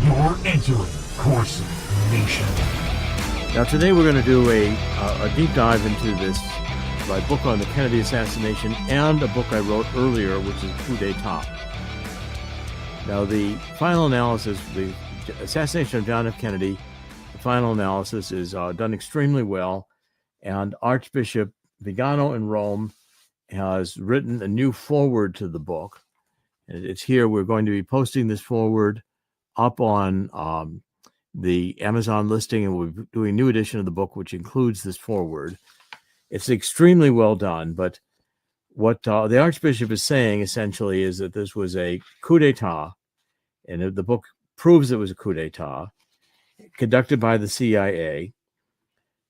You're entering Corsi Nation. Now today we're going to do a deep dive into my book on the Kennedy assassination and a book I wrote earlier, which is Coup d'etat. Now the final analysis, the assassination of John F. Kennedy, the final analysis is done extremely well, and Archbishop Vigano in Rome has written a new foreword to the book. It's here. We're going to be posting this foreword up on the Amazon listing, and we'll be doing a new edition of the book, which includes this foreword. It's extremely well done, but what the Archbishop is saying essentially is that this was a coup d'etat, and the book proves it was a coup d'etat conducted by the CIA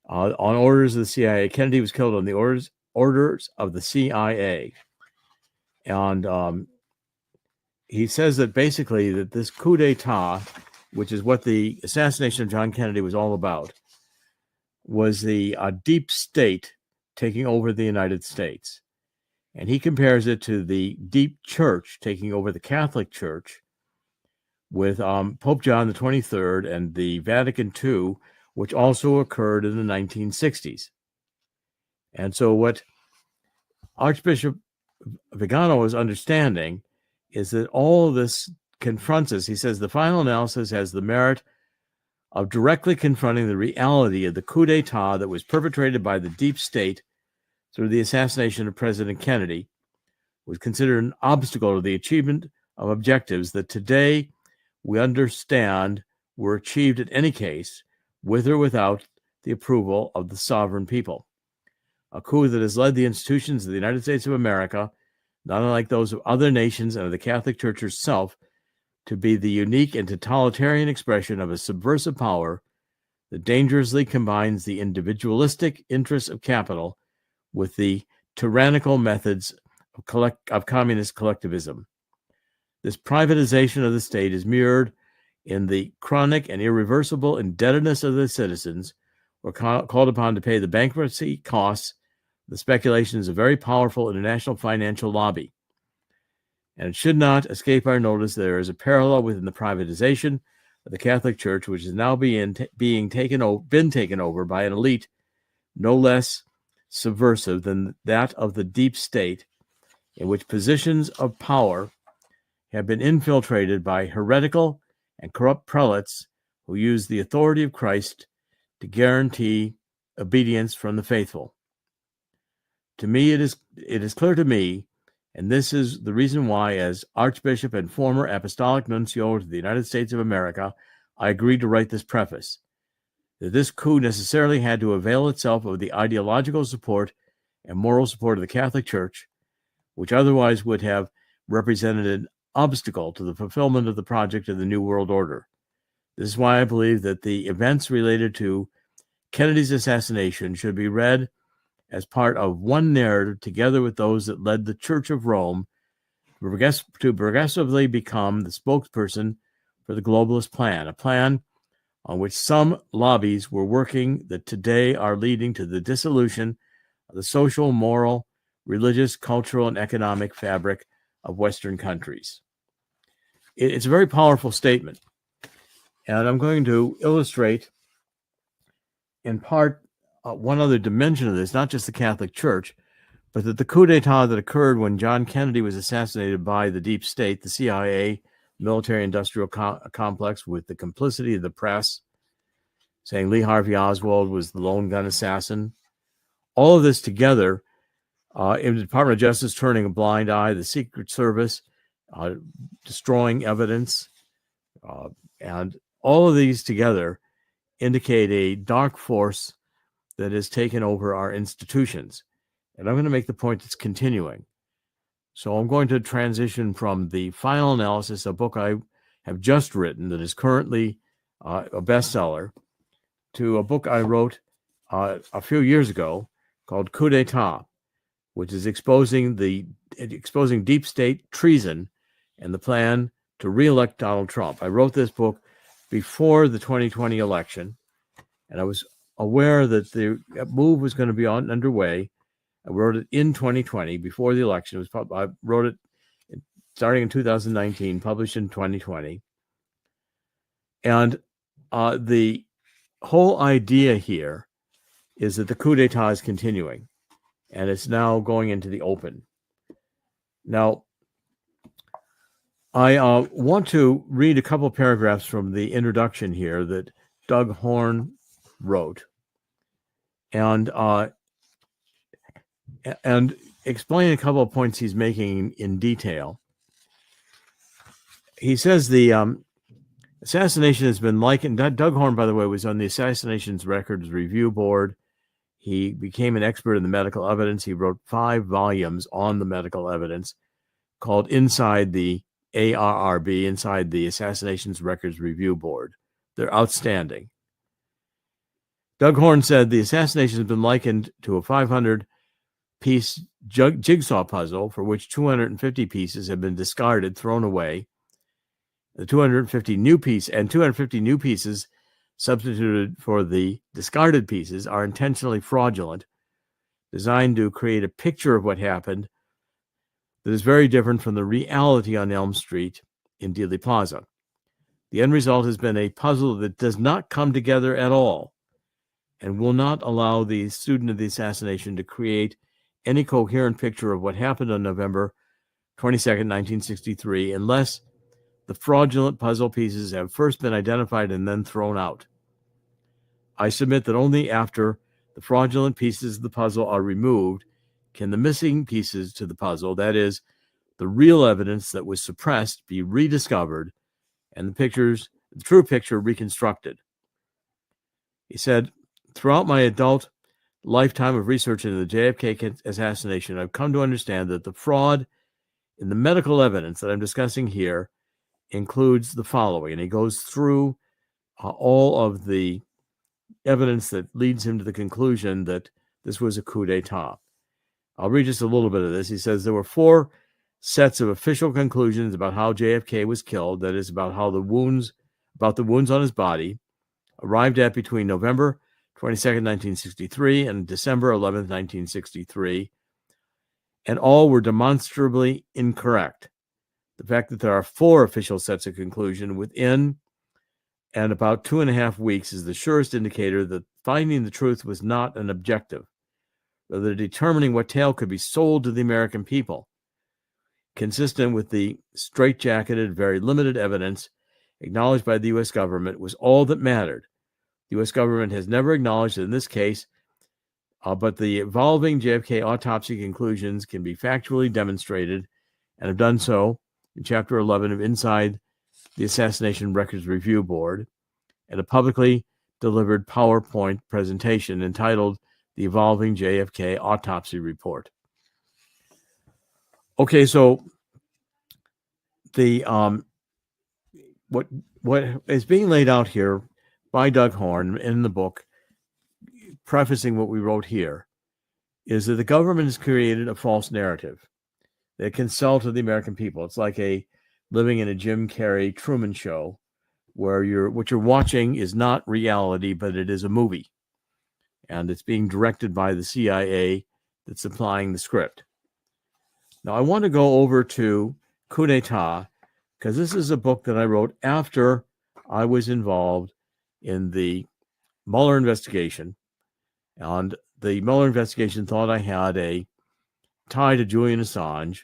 on orders of the CIA. Kennedy was killed on the orders of the CIA, and he says that basically that this coup d'etat, which is what the assassination of John Kennedy was all about, was the deep state taking over the United States. And he compares it to the deep church taking over the Catholic Church with Pope John the 23rd and the Vatican II, which also occurred in the 1960s. And so what Archbishop Vigano is understanding is that all of this confronts us. He says the final analysis has the merit of directly confronting the reality of the coup d'etat that was perpetrated by the deep state through the assassination of President Kennedy, was considered an obstacle to the achievement of objectives that today we understand were achieved in any case, with or without the approval of the sovereign people. A coup that has led the institutions of the United States of America, not unlike those of other nations and of the Catholic Church herself, to be the unique and totalitarian expression of a subversive power that dangerously combines the individualistic interests of capital with the tyrannical methods of communist collectivism. This privatization of the state is mirrored in the chronic and irreversible indebtedness of the citizens, who are called upon to pay the bankruptcy costs. The speculations of a very powerful international financial lobby. And it should not escape our notice there is a parallel within the privatization of the Catholic Church, which is now been taken over by an elite no less subversive than that of the deep state, in which positions of power have been infiltrated by heretical and corrupt prelates who use the authority of Christ to guarantee obedience from the faithful. To me, it is clear to me, and this is the reason why, as Archbishop and former Apostolic Nuncio to the United States of America, I agreed to write this preface, that this coup necessarily had to avail itself of the ideological support and moral support of the Catholic Church, which otherwise would have represented an obstacle to the fulfillment of the project of the New World Order. This is why I believe that the events related to Kennedy's assassination should be read as part of one narrative together with those that led the Church of Rome to progressively become the spokesperson for the globalist plan, a plan on which some lobbies were working that today are leading to the dissolution of the social, moral, religious, cultural, and economic fabric of Western countries. It's a very powerful statement, and I'm going to illustrate in part one other dimension of this, not just the Catholic Church, but that the coup d'etat that occurred when John Kennedy was assassinated by the deep state, the CIA, military-industrial complex, with the complicity of the press, saying Lee Harvey Oswald was the lone gun assassin. All of this together, in the Department of Justice turning a blind eye, the Secret Service destroying evidence, and all of these together indicate a dark force that has taken over our institutions. And I'm going to make the point that's continuing. So I'm going to transition from the final analysis, a book I have just written that is currently a bestseller, to a book I wrote a few years ago called Coup d'etat, which is exposing deep state treason and the plan to re-elect Donald Trump. I wrote this book before the 2020 election, and I was aware that the move was going to be underway. I wrote it in 2020, before the election. I wrote it starting in 2019, published in 2020. And the whole idea here is that the coup d'etat is continuing, and it's now going into the open. Now, I want to read a couple paragraphs from the introduction here that Doug Horn wrote, and explain a couple of points he's making in detail. He says the assassination has been likened. Doug Horn, by the way, was on the Assassinations Records Review Board. He became an expert in the medical evidence. He wrote 5 volumes on the medical evidence called Inside the ARRB, Inside the Assassinations Records Review Board. They're outstanding. Doug Horn said the assassination has been likened to a 500-piece jigsaw puzzle for which 250 pieces have been discarded, thrown away. The 250 new pieces substituted for the discarded pieces are intentionally fraudulent, designed to create a picture of what happened that is very different from the reality on Elm Street in Dealey Plaza. The end result has been a puzzle that does not come together at all and will not allow the student of the assassination to create any coherent picture of what happened on November 22nd, 1963, unless the fraudulent puzzle pieces have first been identified and then thrown out. I submit that only after the fraudulent pieces of the puzzle are removed can the missing pieces to the puzzle, that is, the real evidence that was suppressed, be rediscovered and the true picture reconstructed. He said, throughout my adult lifetime of research into the JFK assassination, I've come to understand that the fraud in the medical evidence that I'm discussing here includes the following. And he goes through all of the evidence that leads him to the conclusion that this was a coup d'etat. I'll read just a little bit of this. He says there were 4 sets of official conclusions about how JFK was killed, that is, about the wounds on his body, arrived at between November 22nd, 1963 and December 11th, 1963, and all were demonstrably incorrect. The fact that there are 4 official sets of conclusion within and about 2.5 weeks is the surest indicator that finding the truth was not an objective, rather determining what tale could be sold to the American people, consistent with the straitjacketed, very limited evidence acknowledged by the U.S. government, was all that mattered. The U.S. government has never acknowledged that in this case, but the evolving JFK autopsy conclusions can be factually demonstrated and have done so in Chapter 11 of Inside the Assassination Records Review Board and a publicly delivered PowerPoint presentation entitled The Evolving JFK Autopsy Report. Okay, so the what is being laid out here by Doug Horn in the book, prefacing what we wrote here, is that the government has created a false narrative that can sell to the American people. It's like living in a Jim Carrey Truman Show, where what you're watching is not reality, but it is a movie, and it's being directed by the CIA that's supplying the script. Now, I want to go over to Coup d'etat, because this is a book that I wrote after I was involved in the Mueller investigation, and the Mueller investigation thought I had a tie to Julian Assange,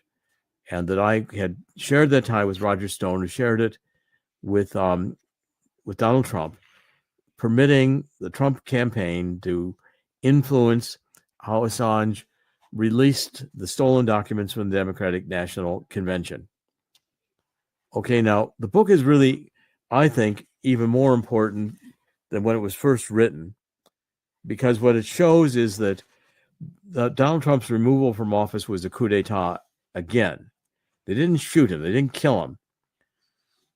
and that I had shared that tie with Roger Stone, who shared it with Donald Trump, permitting the Trump campaign to influence how Assange released the stolen documents from the Democratic National Convention. Okay, now the book is really, I think, even more important than when it was first written, because what it shows is that Donald Trump's removal from office was a coup d'etat again. They didn't shoot him, they didn't kill him,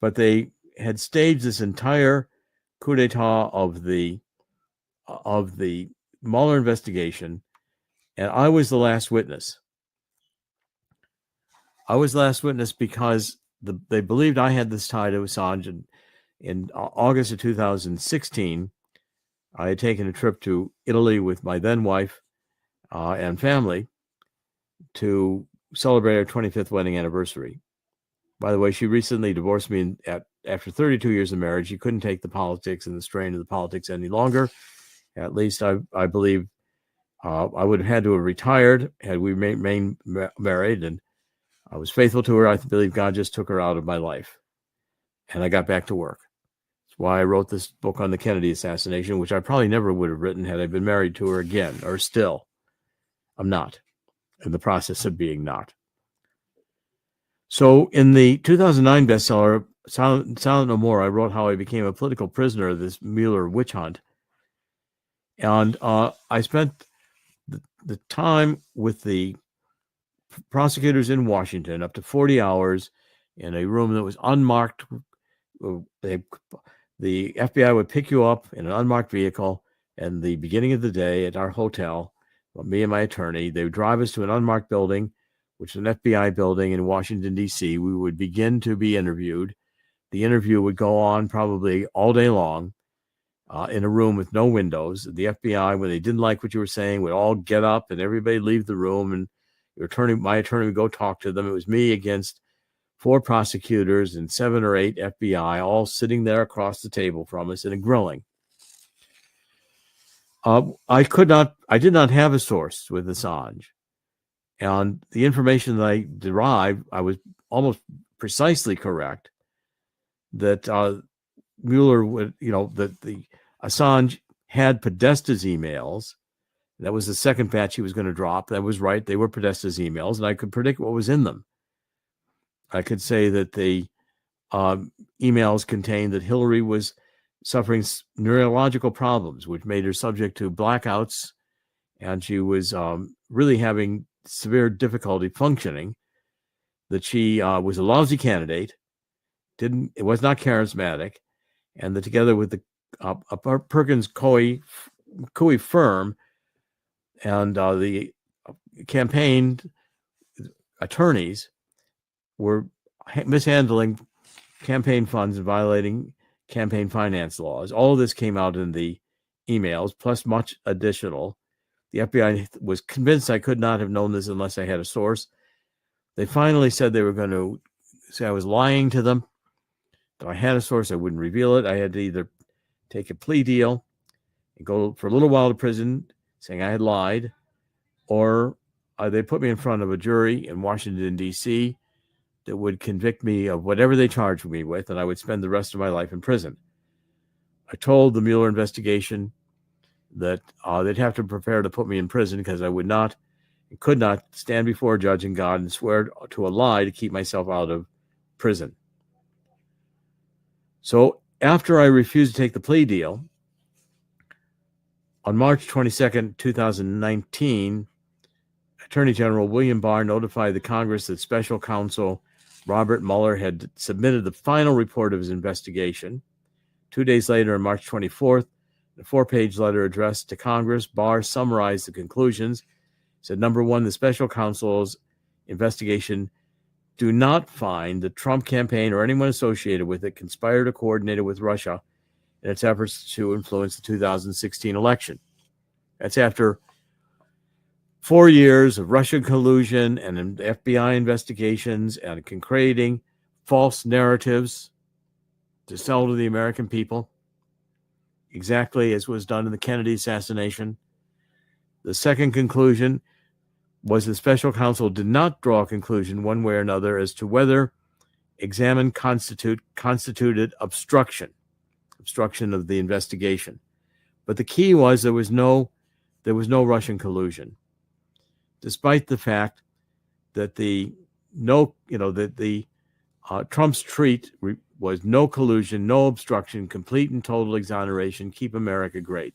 but they had staged this entire coup d'etat of the Mueller investigation, and I was the last witness. I was the last witness because they believed I had this tie to Assange. In August of 2016, I had taken a trip to Italy with my then wife and family to celebrate our 25th wedding anniversary. By the way, she recently divorced me after 32 years of marriage, he couldn't take the politics and the strain of the politics any longer. At least I believe I would have had to have retired had we remained married, and I was faithful to her. I believe God just took her out of my life, and I got back to work. That's why I wrote this book on the Kennedy assassination, which I probably never would have written had I been married to her again, or still. I'm not, in the process of being not. So in the 2009 bestseller, Silent No More, I wrote how I became a political prisoner of this Mueller witch hunt. And I spent the time with the prosecutors in Washington, up to 40 hours in a room that was unmarked. The FBI would pick you up in an unmarked vehicle in the beginning of the day at our hotel, me and my attorney. They would drive us to an unmarked building, which is an FBI building in Washington, D.C. We would begin to be interviewed. The interview would go on probably all day long in a room with no windows. The FBI, when they didn't like what you were saying, would all get up and everybody leave the room, and my attorney would go talk to them. It was me against 4 prosecutors and 7 or 8 FBI, all sitting there across the table from us in a grilling. I did not have a source with Assange. And the information that I derived, I was almost precisely correct that Mueller would, that the Assange had Podesta's emails. That was the second batch he was going to drop. That was right. They were Podesta's emails, and I could predict what was in them. I could say that the emails contained that Hillary was suffering neurological problems, which made her subject to blackouts, and she was really having severe difficulty functioning, that she was a lousy candidate, it was not charismatic, and that together with the Perkins Coie firm and the campaign attorneys were mishandling campaign funds and violating campaign finance laws. All of this came out in the emails, plus much additional. The FBI was convinced I could not have known this unless I had a source. They finally said they were going to say I was lying to them. If I had a source, I wouldn't reveal it. I had to either take a plea deal and go for a little while to prison saying I had lied, or they put me in front of a jury in Washington, D.C. that would convict me of whatever they charged me with, and I would spend the rest of my life in prison. I told the Mueller investigation that they'd have to prepare to put me in prison because I could not stand before a judge and God and swear to a lie to keep myself out of prison. So after I refused to take the plea deal, on March 22nd, 2019, Attorney General William Barr notified the Congress that Special Counsel Robert Mueller had submitted the final report of his investigation. 2 days later, on March 24th, in a 4-page letter addressed to Congress, Barr summarized the conclusions. He said, number one, the Special Counsel's investigation do not find the Trump campaign or anyone associated with it conspired or coordinated with Russia in its efforts to influence the 2016 election. That's after 4 years of Russian collusion and FBI investigations and creating false narratives to sell to the American people, exactly as was done in the Kennedy assassination. The second conclusion was the special counsel did not draw a conclusion one way or another as to whether examined constituted obstruction of the investigation. But the key was there was no Russian collusion, despite the fact that Trump's treat was no collusion, no obstruction, complete and total exoneration, keep America great.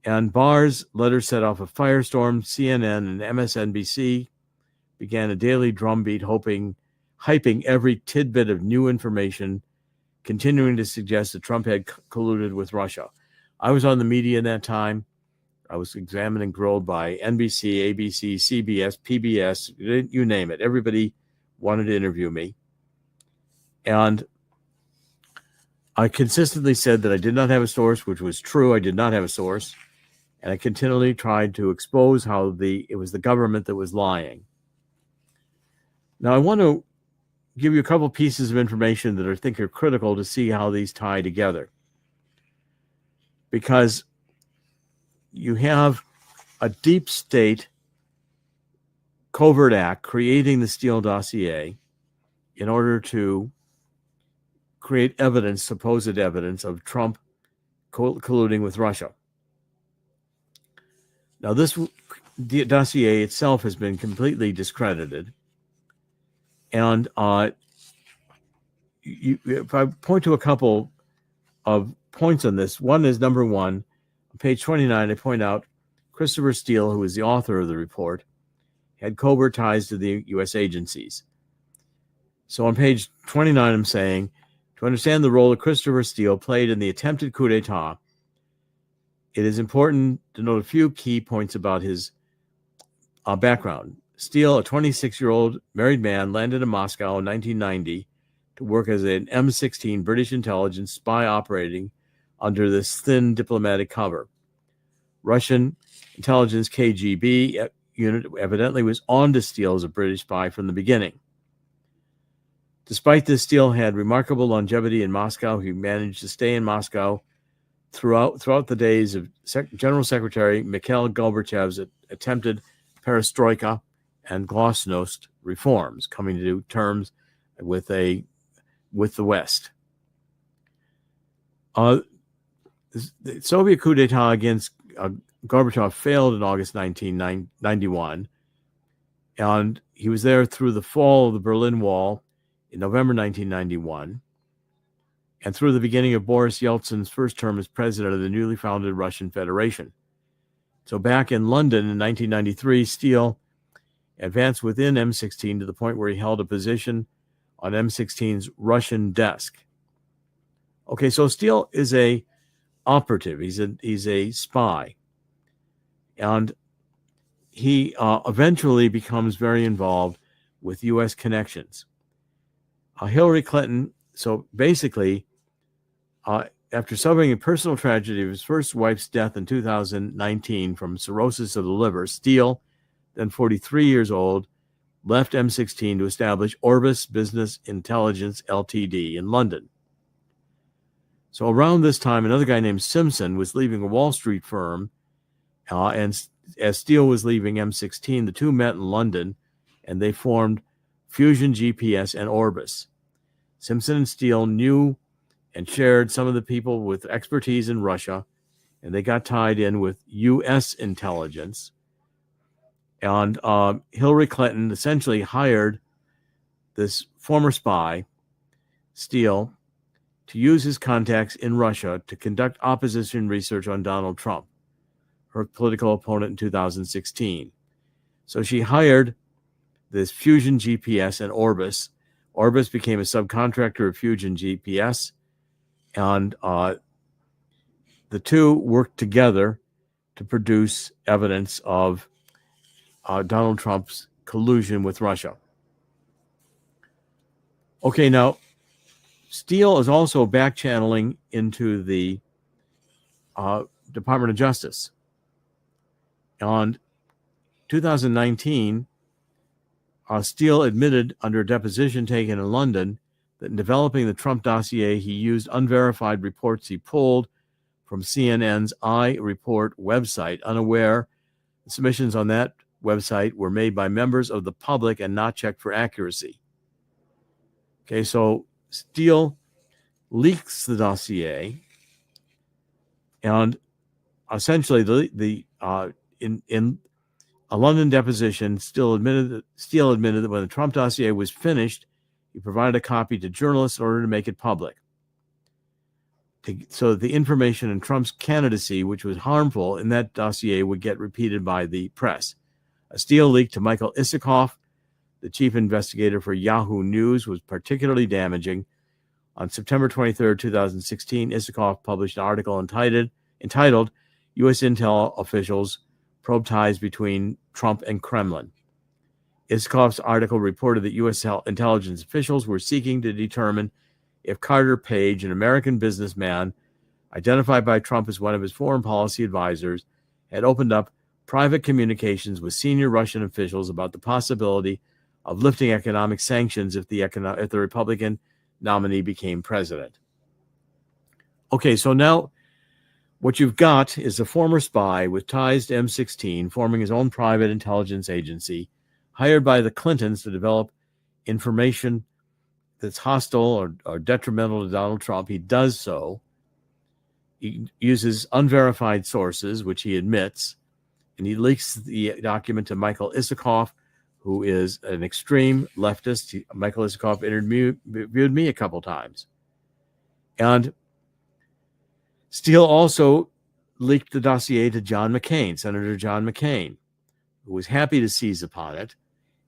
And Barr's letter set off a firestorm. CNN and MSNBC began a daily drumbeat, hyping every tidbit of new information, continuing to suggest that Trump had colluded with Russia. I was on the media in that time. I was examined and grilled by NBC, ABC, CBS, PBS, you name it. Everybody wanted to interview me. And I consistently said that I did not have a source, which was true. I did not have a source. And I continually tried to expose how it was the government that was lying. Now, I want to give you a couple pieces of information that I think are critical to see how these tie together. Because you have a deep state covert act creating the Steele Dossier in order to create evidence, supposed evidence, of Trump colluding with Russia. Now, this dossier itself has been completely discredited. And if I point to a couple of points on this, one is number one, on page 29, I point out Christopher Steele, who is the author of the report, had covert ties to the U.S. agencies. So on page 29, I'm saying, to understand the role that Christopher Steele played in the attempted coup d'etat, it is important to note a few key points about his background. Steele, a 26-year-old married man, landed in Moscow in 1990 to work as an M16 British intelligence spy operating under this thin diplomatic cover. Russian intelligence KGB unit evidently was on to Steele as a British spy from the beginning. Despite this, Steele had remarkable longevity in Moscow. He managed to stay in Moscow throughout the days of General Secretary Mikhail Gorbachev's attempted perestroika and glasnost reforms, coming to terms with the West. The Soviet coup d'etat against Gorbachev failed in August 1991, and he was there through the fall of the Berlin Wall in November 1991, and through the beginning of Boris Yeltsin's first term as president of the newly founded Russian Federation. So back in London in 1993, Steele advanced within M16 to the point where he held a position on M16's Russian desk. Okay, so Steele is a operative. He's a spy. And he eventually becomes very involved with U.S. connections. Hillary Clinton, so basically, after suffering a personal tragedy of his first wife's death in 2019 from cirrhosis of the liver, Steele, then 43 years old, left M16 to establish Orbis Business Intelligence Ltd. in London. So around this time, another guy named Simpson was leaving a Wall Street firm, and as Steele was leaving M16, the two met in London, and they formed Fusion GPS and Orbis. Simpson and Steele knew and shared some of the people with expertise in Russia, and they got tied in with U.S. intelligence. And Hillary Clinton essentially hired this former spy, Steele, to use his contacts in Russia to conduct opposition research on Donald Trump, her political opponent in 2016. So she hired this Fusion GPS and Orbis. Orbis became a subcontractor of Fusion GPS, and the two worked together to produce evidence of Donald Trump's collusion with Russia. Okay, now, Steele is also back-channeling into the Department of Justice. On 2019, Steele admitted under a deposition taken in London that in developing the Trump dossier, he used unverified reports he pulled from CNN's iReport website, unaware the submissions on that website were made by members of the public and not checked for accuracy. Okay, so Steele leaks the dossier, and essentially in a London deposition, Steele admitted that when the Trump dossier was finished, he provided a copy to journalists in order to make it public, so that the information in Trump's candidacy, which was harmful in that dossier, would get repeated by the press. A Steele leak to Michael Isikoff, the chief investigator for Yahoo News, was particularly damaging. On September 23, 2016, Isikoff published an article entitled U.S. Intel Officials Probe Ties Between Trump and Kremlin. Isikoff's article reported that U.S. intelligence officials were seeking to determine if Carter Page, an American businessman identified by Trump as one of his foreign policy advisors, had opened up private communications with senior Russian officials about the possibility of lifting economic sanctions if the Republican nominee became president. Okay, so now what you've got is a former spy with ties to M16 forming his own private intelligence agency, hired by the Clintons to develop information that's hostile or detrimental to Donald Trump. He does so. He uses unverified sources, which he admits, and he leaks the document to Michael Isikoff, who is an extreme leftist. Michael Isikoff interviewed me a couple times. And Steele also leaked the dossier to John McCain, Senator John McCain, who was happy to seize upon it.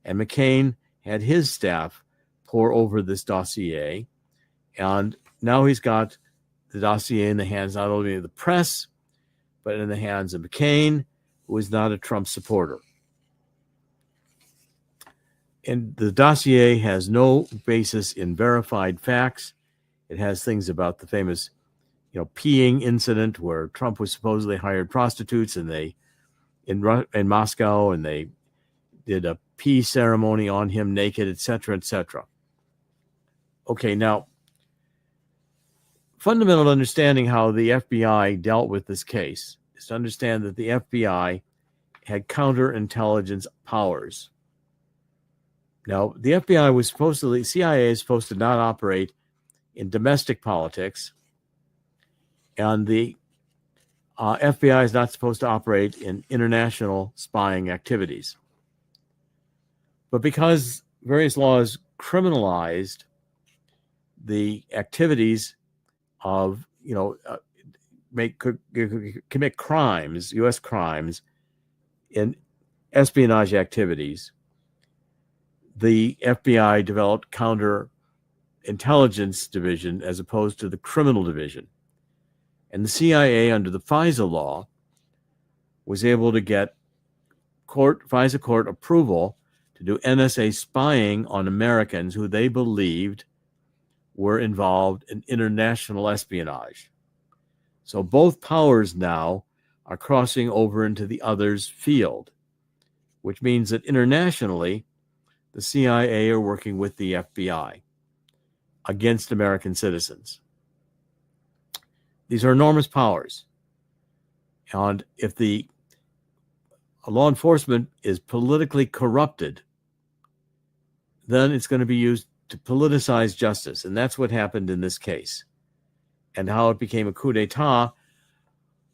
And McCain had his staff pour over this dossier. And now he's got the dossier in the hands not only of the press, but in the hands of McCain, who is not a Trump supporter. And the dossier has no basis in verified facts. It has things about the famous, peeing incident where Trump was supposedly hired prostitutes and they in Moscow, and they did a pee ceremony on him naked, etc., etc. Okay, now, fundamental to understanding how the FBI dealt with this case is to understand that the FBI had counterintelligence powers. Now, the FBI was CIA is supposed to not operate in domestic politics, and the FBI is not supposed to operate in international spying activities. But because various laws criminalized the activities of, commit crimes, U.S. crimes in espionage activities, the FBI developed counterintelligence division as opposed to the criminal division. And the CIA, under the FISA law, was able to get FISA court approval to do NSA spying on Americans who they believed were involved in international espionage. So both powers now are crossing over into the other's field, which means that internationally, the CIA are working with the FBI against American citizens. These are enormous powers. And if the law enforcement is politically corrupted, then it's going to be used to politicize justice. And that's what happened in this case. And how it became a coup d'etat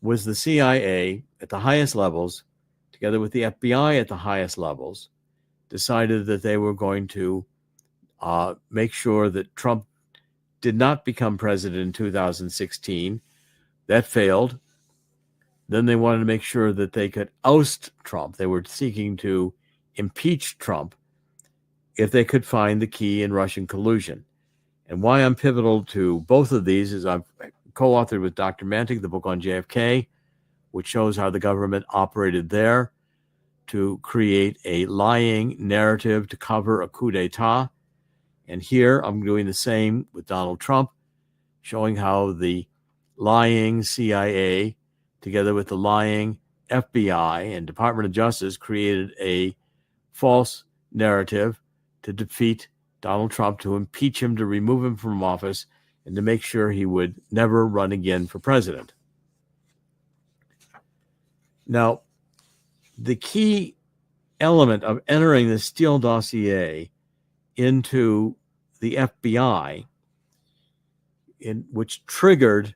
was the CIA at the highest levels, together with the FBI at the highest levels, decided that they were going to make sure that Trump did not become president in 2016. That failed. Then they wanted to make sure that they could oust Trump. They were seeking to impeach Trump if they could find the key in Russian collusion. And why I'm pivotal to both of these is I've co-authored with Dr. Mantic the book on JFK, which shows how the government operated there to create a lying narrative to cover a coup d'etat. And here I'm doing the same with Donald Trump, showing how the lying CIA, together with the lying FBI and Department of Justice, created a false narrative to defeat Donald Trump, to impeach him, to remove him from office, and to make sure he would never run again for president. Now, the key element of entering the Steele Dossier into the FBI, which triggered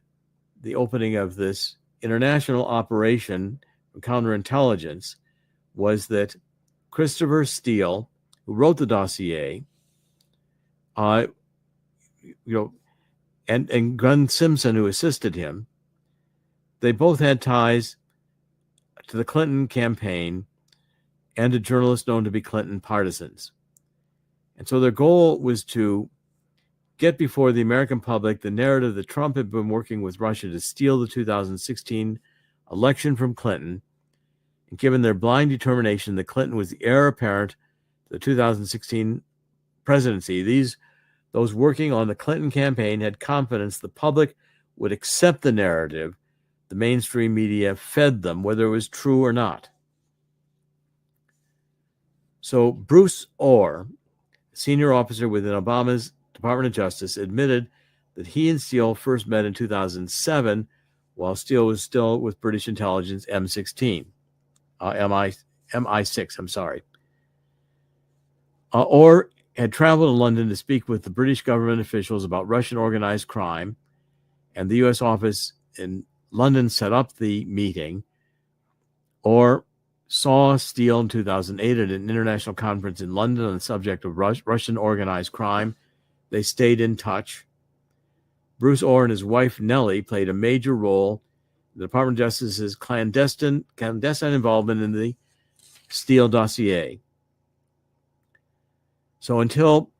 the opening of this international operation of counterintelligence, was that Christopher Steele, who wrote the dossier, and Gun Simpson, who assisted him, they both had ties to the Clinton campaign and to journalists known to be Clinton partisans. And so their goal was to get before the American public the narrative that Trump had been working with Russia to steal the 2016 election from Clinton, and given their blind determination that Clinton was the heir apparent to the 2016 presidency, those working on the Clinton campaign had confidence the public would accept the narrative the mainstream media fed them, whether it was true or not. So Bruce Orr, senior officer within Obama's Department of Justice, admitted that he and Steele first met in 2007 while Steele was still with British intelligence MI6, I'm sorry. Orr had traveled to London to speak with the British government officials about Russian organized crime, and the U.S. office in London set up the meeting. Orr saw Steele in 2008 at an international conference in London on the subject of Russian organized crime. They stayed in touch. Bruce Orr and his wife Nellie played a major role in the Department of Justice's clandestine involvement in the Steele Dossier. So until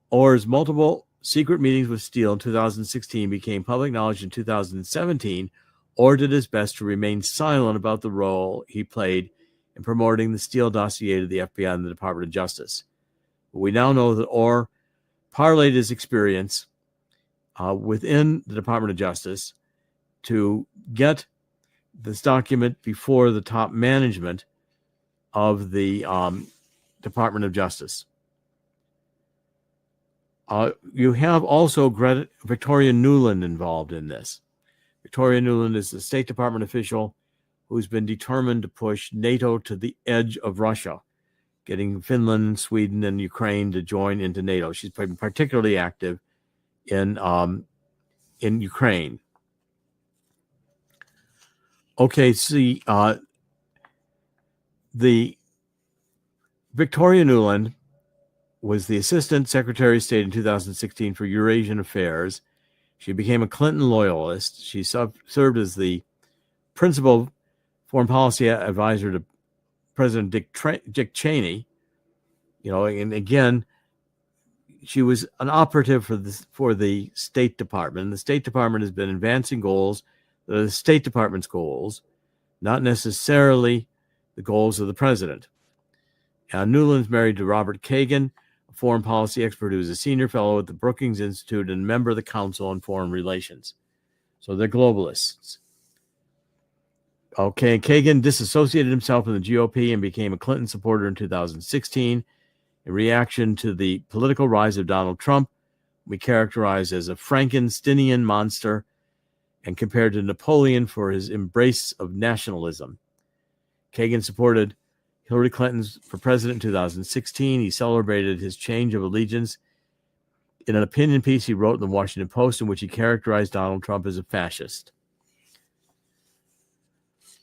Orr's multiple secret meetings with Steele in 2016 became public knowledge in 2017, Orr did his best to remain silent about the role he played in promoting the Steele Dossier to the FBI and the Department of Justice. But we now know that Orr parlayed his experience within the Department of Justice to get this document before the top management of the Department of Justice. You have also Victoria Nuland involved in this. Victoria Nuland is the State Department official who's been determined to push NATO to the edge of Russia, getting Finland, Sweden, and Ukraine to join into NATO. She's been particularly active in Ukraine. Okay, see, the Victoria Nuland was the Assistant Secretary of State in 2016 for Eurasian Affairs. She became a Clinton loyalist. She served as the principal foreign policy advisor to President Dick Cheney. And again, she was an operative for the State Department. The State Department has been advancing goals that are the State Department's goals, not necessarily the goals of the president. Nuland's married to Robert Kagan, a foreign policy expert who is a senior fellow at the Brookings Institute and member of the Council on Foreign Relations. So they're globalists. Okay, Kagan disassociated himself from the GOP and became a Clinton supporter in 2016. In reaction to the political rise of Donald Trump, we characterize as a Frankensteinian monster and compared to Napoleon for his embrace of nationalism. Kagan supported Hillary Clinton for president in 2016. He celebrated his change of allegiance in an opinion piece he wrote in the Washington Post in which he characterized Donald Trump as a fascist.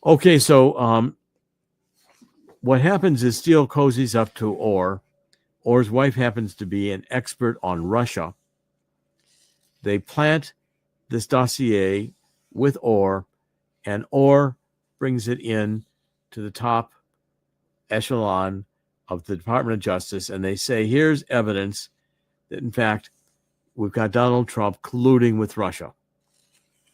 Okay, so what happens is Steele cozies up to Orr. Orr's wife happens to be an expert on Russia. They plant this dossier with Orr, and Orr brings it in to the top echelon of the Department of Justice, and they say, here's evidence that, in fact, we've got Donald Trump colluding with Russia.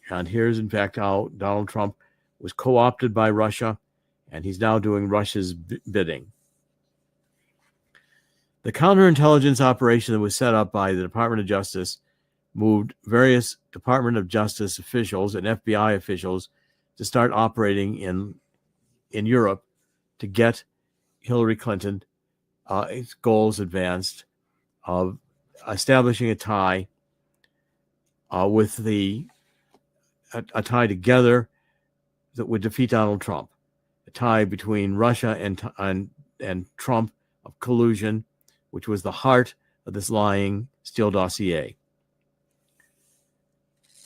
And here's, in fact, how Donald Trump was co-opted by Russia, and he's now doing Russia's bidding. The counterintelligence operation that was set up by the Department of Justice moved various Department of Justice officials and FBI officials to start operating in Europe to get Hillary Clinton its goals advanced of establishing a tie with a tie together that would defeat Donald Trump, a tie between Russia and Trump of collusion, which was the heart of this lying Steele Dossier.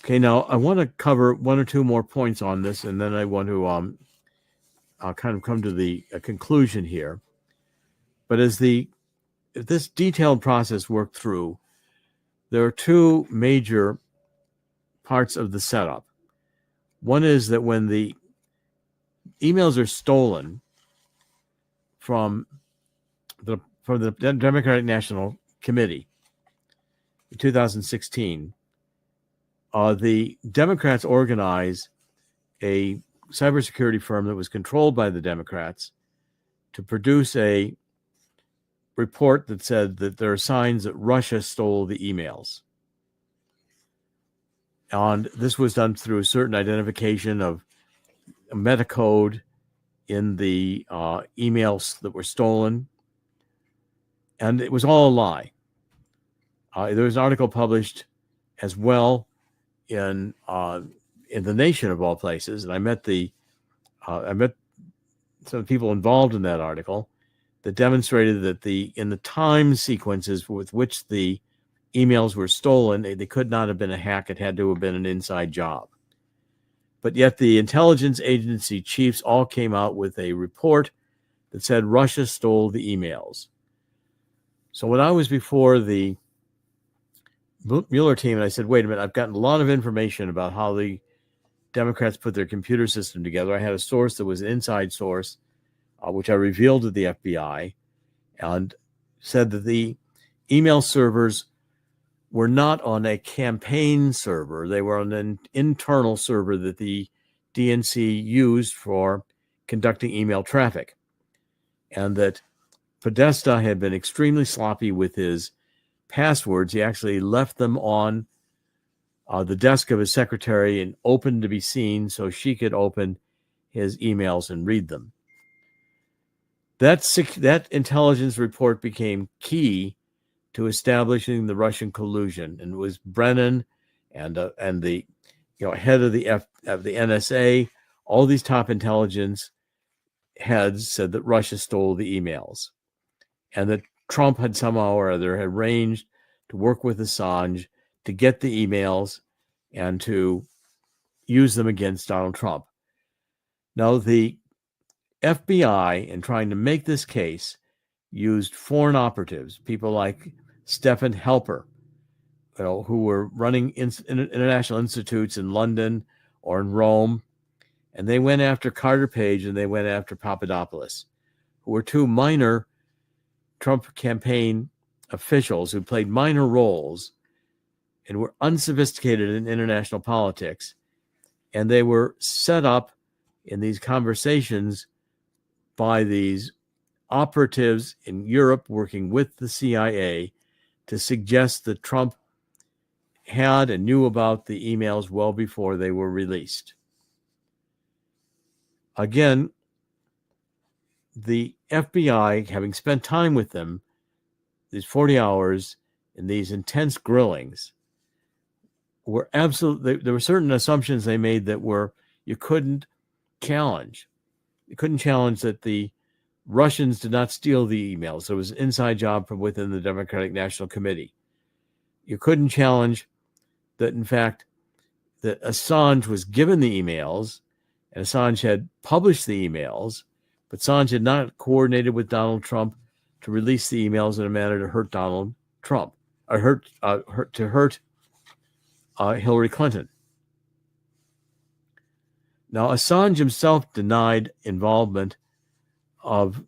Okay, now I want to cover one or two more points on this, and then I want to kind of come to the conclusion here. But if this detailed process worked through, there are two major parts of the setup. One is that when the emails are stolen from the Democratic National Committee in 2016, the Democrats organized a cybersecurity firm that was controlled by the Democrats to produce a report that said that there are signs that Russia stole the emails. And this was done through a certain identification of a metacode in the emails that were stolen. And it was all a lie. There was an article published as well in the Nation of all places, and I met some people involved in that article that demonstrated that in the time sequences with which the emails were stolen, they could not have been a hack. It had to have been an inside job. But yet the intelligence agency chiefs all came out with a report that said Russia stole the emails. So when I was before the Mueller team, and I said, wait a minute, I've gotten a lot of information about how the Democrats put their computer system together. I had a source that was an inside source, which I revealed to the FBI, and said that the email servers were not on a campaign server. They were on an internal server that the DNC used for conducting email traffic, and that Podesta had been extremely sloppy with his passwords. He actually left them on the desk of his secretary and open to be seen so she could open his emails and read them. That intelligence report became key to establishing the Russian collusion, and it was Brennan and the head of the NSA. All these top intelligence heads said that Russia stole the emails, and that Trump had somehow or other arranged to work with Assange to get the emails and to use them against Donald Trump. Now, the FBI, in trying to make this case, used foreign operatives, people like Stephen Helper, who were running international institutes in London or in Rome, and they went after Carter Page and they went after Papadopoulos, who were two minor Trump campaign officials who played minor roles and were unsophisticated in international politics. And they were set up in these conversations by these operatives in Europe working with the CIA to suggest that Trump had and knew about the emails well before they were released. Again, the FBI, having spent time with them, these 40 hours in these intense grillings, were absolutely, there were certain assumptions they made that you couldn't challenge. You couldn't challenge that the Russians did not steal the emails. It was an inside job from within the Democratic National Committee. You couldn't challenge that, in fact, that Assange was given the emails and Assange had published the emails, but Assange had not coordinated with Donald Trump to release the emails in a manner to hurt Donald Trump, or hurt Hillary Clinton. Now, Assange himself denied involvement of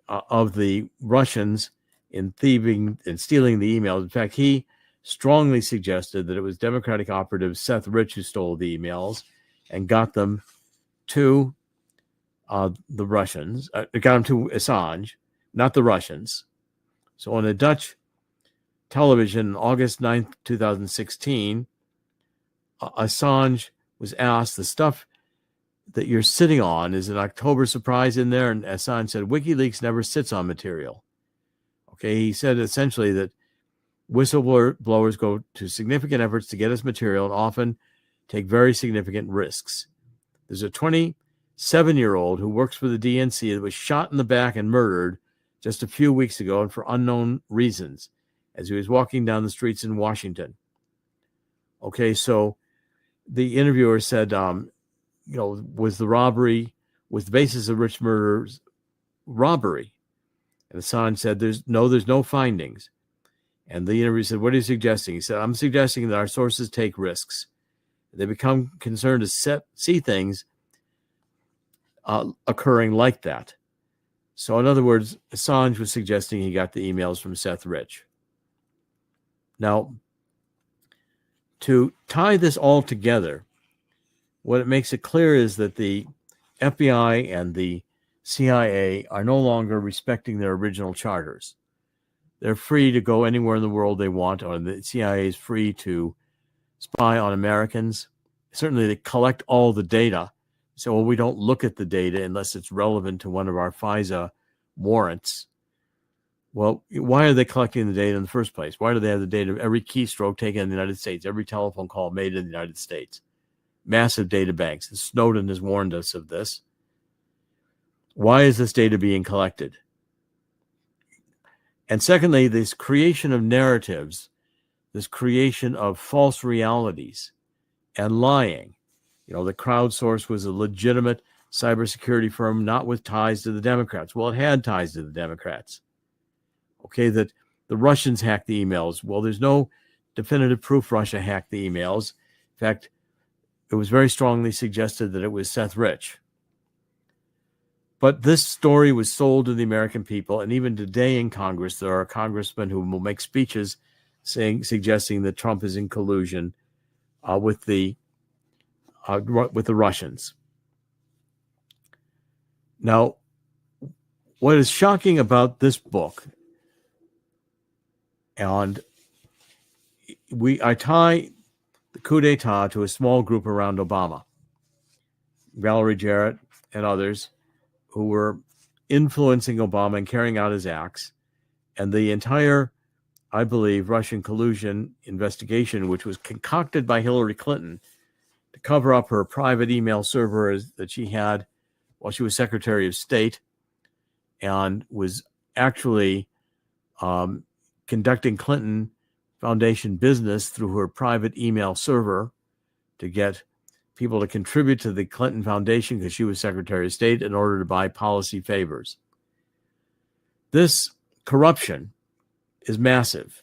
the Russians in thieving and stealing the emails. In fact, he strongly suggested that it was Democratic operative Seth Rich who stole the emails and got them to the Russians. Got them to Assange, not the Russians. So on a Dutch television, August 9th, 2016, Assange was asked, the stuff that you're sitting on is an October surprise in there? And Assange said, WikiLeaks never sits on material. Okay, he said essentially that whistleblowers go to significant efforts to get us material and often take very significant risks. There's a 27-year-old who works for the DNC that was shot in the back and murdered just a few weeks ago and for unknown reasons as he was walking down the streets in Washington. Okay, so the interviewer said, was the basis of Rich murder's robbery? And Assange said, there's no findings. And the interviewer said, what are you suggesting? He said, I'm suggesting that our sources take risks. They become concerned to see things occurring like that. So in other words, Assange was suggesting he got the emails from Seth Rich. Now, to tie this all together, what it makes it clear is that the FBI and the CIA are no longer respecting their original charters. They're free to go anywhere in the world they want, or the CIA is free to spy on Americans. Certainly, they collect all the data. So we don't look at the data unless it's relevant to one of our FISA warrants. Well, why are they collecting the data in the first place? Why do they have the data of every keystroke taken in the United States, every telephone call made in the United States? Massive data banks. And Snowden has warned us of this. Why is this data being collected? And secondly, this creation of narratives, this creation of false realities and lying. The crowdsource was a legitimate cybersecurity firm, not with ties to the Democrats. Well, it had ties to the Democrats. Okay, that the Russians hacked the emails. Well, there's no definitive proof Russia hacked the emails. In fact, it was very strongly suggested that it was Seth Rich. But this story was sold to the American people, and even today in Congress, there are congressmen who will make speeches suggesting that Trump is in collusion with the Russians. Now, what is shocking about this book, and I tie the coup d'etat to a small group around Obama, Valerie Jarrett and others, who were influencing Obama and carrying out his acts, and the entire, I believe, Russian collusion investigation, which was concocted by Hillary Clinton to cover up her private email server that she had while she was Secretary of State, and was actually conducting Clinton Foundation business through her private email server to get people to contribute to the Clinton Foundation because she was Secretary of State in order to buy policy favors. This corruption is massive.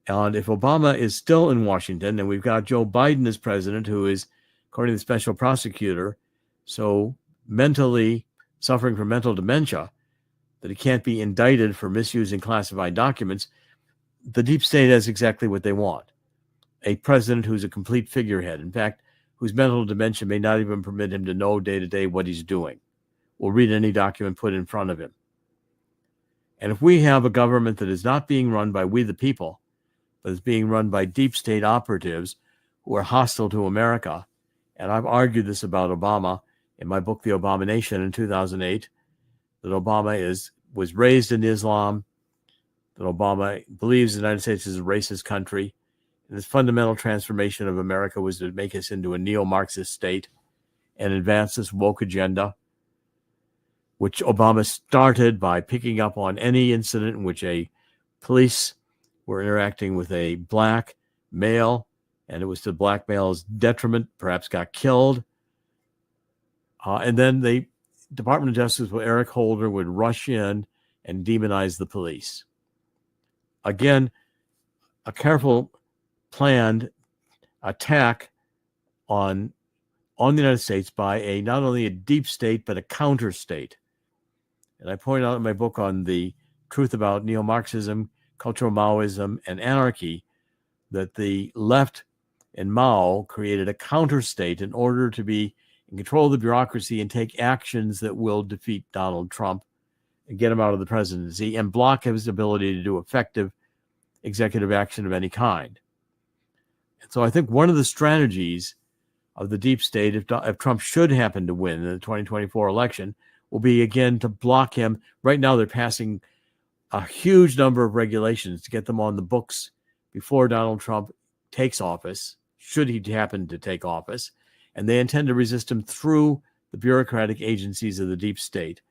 And if Obama is still in Washington, and we've got Joe Biden as president, who is, according to the special prosecutor, so mentally suffering from mental dementia that he can't be indicted for misusing classified documents, the deep state has exactly what they want. A president who's a complete figurehead, in fact, whose mental dementia may not even permit him to know day to day what he's doing, will read any document put in front of him. And if we have a government that is not being run by we the people, but is being run by deep state operatives who are hostile to America, and I've argued this about Obama in my book, The Obama Nation, in 2008, that Obama was raised in Islam, that Obama believes the United States is a racist country, and this fundamental transformation of America was to make us into a neo-Marxist state and advance this woke agenda, which Obama started by picking up on any incident in which a police were interacting with a black male, and it was to the black male's detriment, perhaps got killed. And then the Department of Justice with Eric Holder would rush in and demonize the police. Again, a careful, planned attack on the United States by not only a deep state, but a counter state. And I point out in my book on the truth about neo-Marxism, cultural Maoism, and anarchy, that the left and Mao created a counter state in order to be in control of the bureaucracy and take actions that will defeat Donald Trump and get him out of the presidency and block his ability to do effective executive action of any kind. And so I think one of the strategies of the deep state, if Trump should happen to win in the 2024 election, will be, again, to block him. Right now, they're passing a huge number of regulations to get them on the books before Donald Trump takes office, should he happen to take office. And they intend to resist him through the bureaucratic agencies of the deep state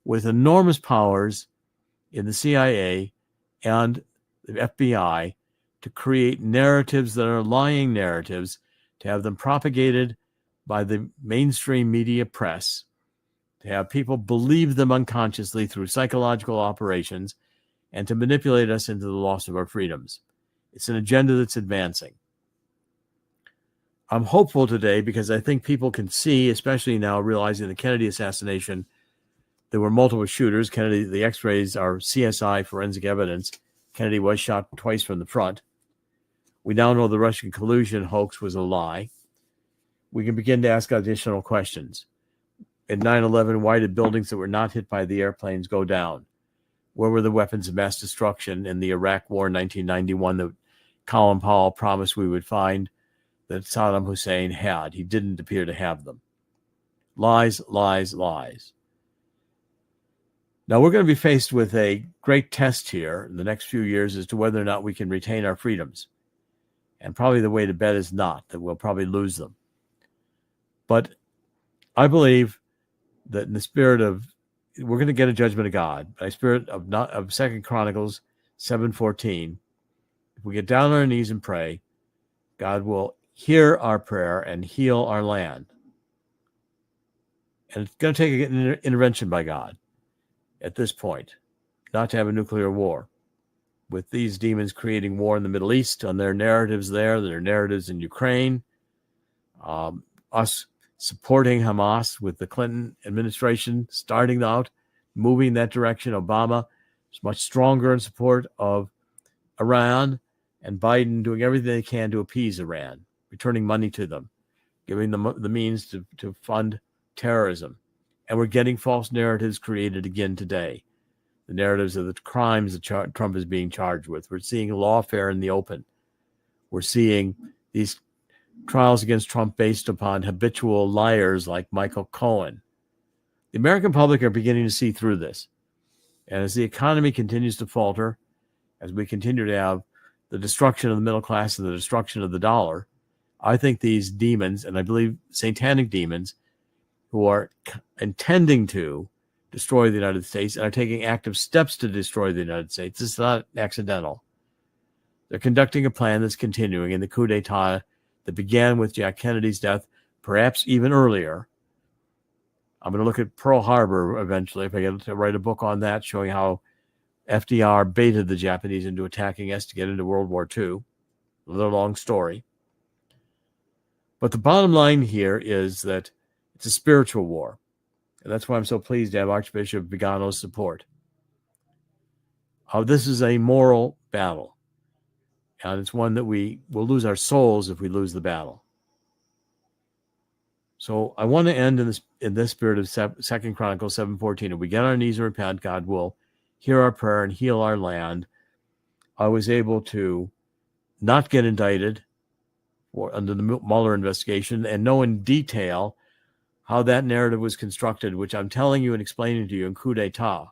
with enormous powers in the CIA and the FBI to create narratives that are lying narratives, to have them propagated by the mainstream media press, to have people believe them unconsciously through psychological operations, and to manipulate us into the loss of our freedoms. It's an agenda that's advancing. I'm hopeful today because I think people can see, especially now realizing the Kennedy assassination, there were multiple shooters. Kennedy, the x-rays are CSI forensic evidence. Kennedy was shot twice from the front. We now know the Russian collusion hoax was a lie. We can begin to ask additional questions. In 9/11, why did buildings that were not hit by the airplanes go down? Where were the weapons of mass destruction in the Iraq War in 1991 that Colin Powell promised we would find that Saddam Hussein had? He didn't appear to have them. Lies, lies, lies. Now, we're going to be faced with a great test here in the next few years as to whether or not we can retain our freedoms. And probably the way to bet is not, that we'll probably lose them. But I believe that in the spirit of, we're going to get a judgment of God, by spirit of 2 Chronicles 7:14, if we get down on our knees and pray, God will hear our prayer and heal our land. And it's going to take an intervention by God at this point, not to have a nuclear war. With these demons creating war in the Middle East on their narratives there, their narratives in Ukraine, us supporting Hamas with the Clinton administration starting out, moving in that direction. Obama is much stronger in support of Iran, and Biden doing everything they can to appease Iran, returning money to them, giving them the means to fund terrorism. And we're getting false narratives created again today. The narratives of the crimes that Trump is being charged with. We're seeing lawfare in the open. We're seeing these trials against Trump based upon habitual liars like Michael Cohen. The American public are beginning to see through this. And as the economy continues to falter, as we continue to have the destruction of the middle class and the destruction of the dollar, I think these demons, and I believe satanic demons, who are intending to destroy the United States and are taking active steps to destroy the United States. It's not accidental. They're conducting a plan that's continuing in the coup d'etat that began with Jack Kennedy's death, perhaps even earlier. I'm going to look at Pearl Harbor eventually, if I get to write a book on that, showing how FDR baited the Japanese into attacking us to get into World War II. A little long story. But the bottom line here is that it's a spiritual war. And that's why I'm so pleased to have Archbishop Vigano's support. This is a moral battle. And it's one that we will lose our souls if we lose the battle. So I want to end in this spirit of 2 Chronicles 7:14. If we get on our knees and repent, God will hear our prayer and heal our land. I was able to not get indicted under the Mueller investigation and know in detail how that narrative was constructed, which I'm telling you and explaining to you in coup d'etat.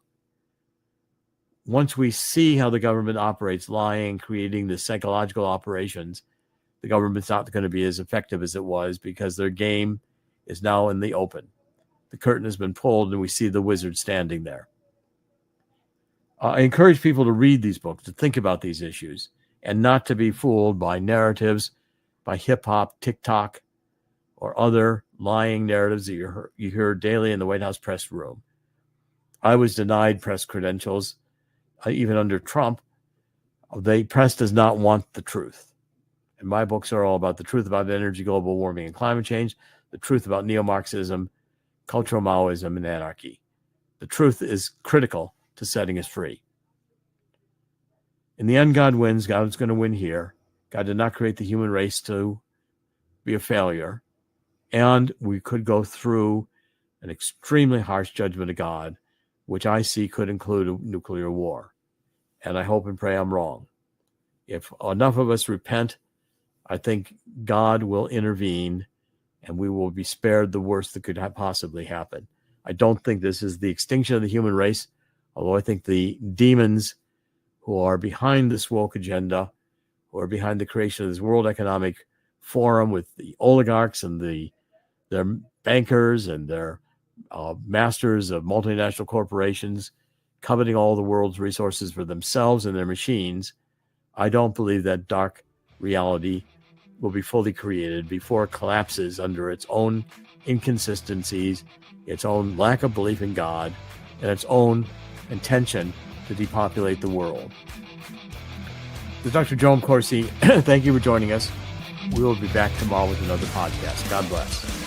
Once we see how the government operates, lying, creating the psychological operations, the government's not going to be as effective as it was because their game is now in the open. The curtain has been pulled and we see the wizard standing there. I encourage people to read these books, to think about these issues, and not to be fooled by narratives, by hip-hop, TikTok, or other lying narratives that you hear daily in the White House press room. I was denied press credentials, even under Trump. The press does not want the truth. And my books are all about the truth about energy, global warming, and climate change, the truth about neo-Marxism, cultural Maoism, and anarchy. The truth is critical to setting us free. In the end, God wins. God is going to win here. God did not create the human race to be a failure. And we could go through an extremely harsh judgment of God, which I see could include a nuclear war. And I hope and pray I'm wrong. If enough of us repent, I think God will intervene and we will be spared the worst that could possibly happen. I don't think this is the extinction of the human race, although I think the demons who are behind this woke agenda, who are behind the creation of this World Economic Forum with the oligarchs and their bankers and their masters of multinational corporations coveting all the world's resources for themselves and their machines, I don't believe that dark reality will be fully created before it collapses under its own inconsistencies, its own lack of belief in God, and its own intention to depopulate the world. This is Dr. Jerome Corsi. Thank you for joining us. We will be back tomorrow with another podcast. God bless.